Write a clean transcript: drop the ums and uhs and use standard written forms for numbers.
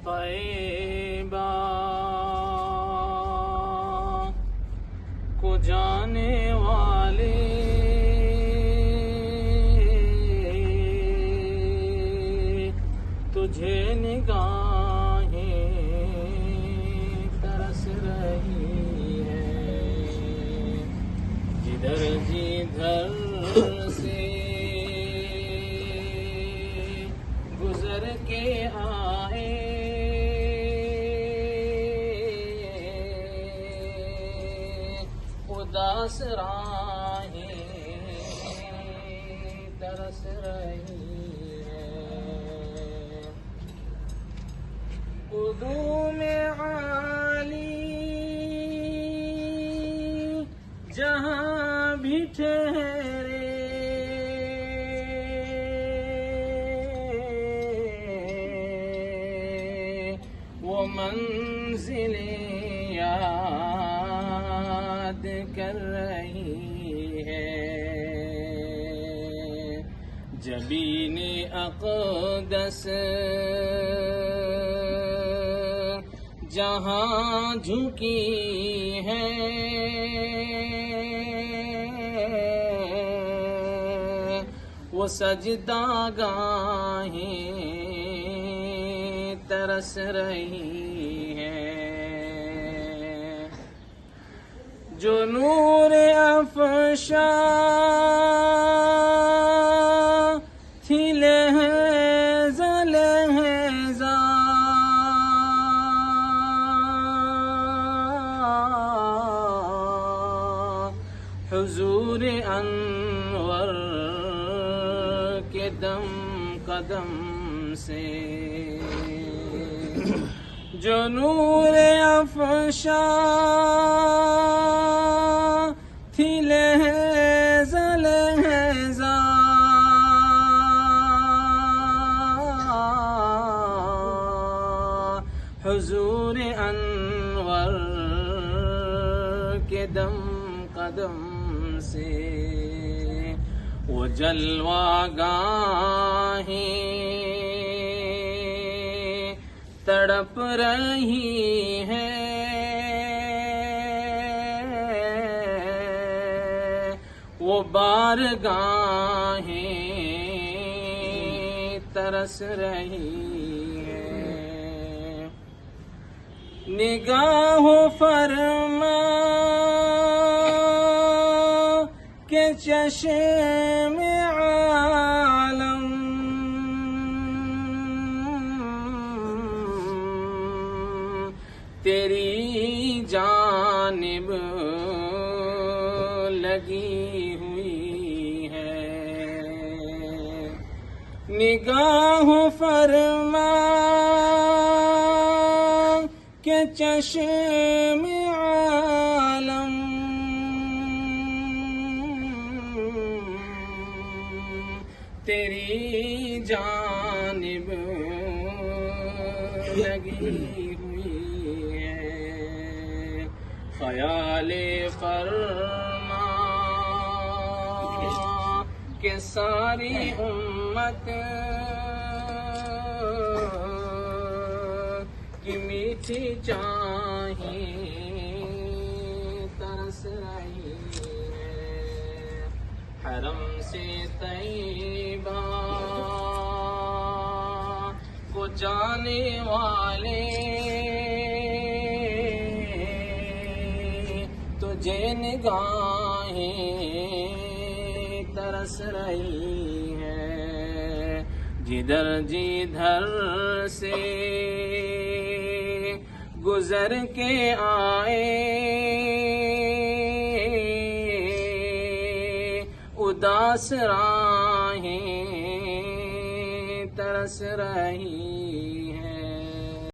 طیبہ کو جانے والے تجھے نگاہیں ترس رہی ہے، جدھر جدھر سے گزر کے آئے اداس راہیں ترس رہی ہے، قدوم عالی جہاں بھی ٹھہرے وہ منزلیں یاد کر رہی ہے، جبین اقدس جہاں جھکی ہے وہ سجدہ گاہیں ترس رہی ہے، جو نور افشاں تھی لہذا لہذا حضور انور کے دم قدم سے، جو نور افشاں تھی لہذا لہذا حضور انور کے دم قدم سے، وہ جلوہ گاہیں تڑپ رہی ہے، وہ بارگاہیں ترس رہی ہے، نگاہ فرما کہ چشم عالم تیری جانب لگی ہوئی ہے، نگاہ فرما کہ چشم عالم تیری جانب لگی ہوئی ہے، خیال فرما کہ ساری امت کی میٹھی چاہیں ترس رہی ہے، حرم سے طیبہ کو جانے والے تجھے نگاہیں ترس رہی ہے، جدھر جدھر سے گزر کے آئے اداس راہیں ترس رہی ہے۔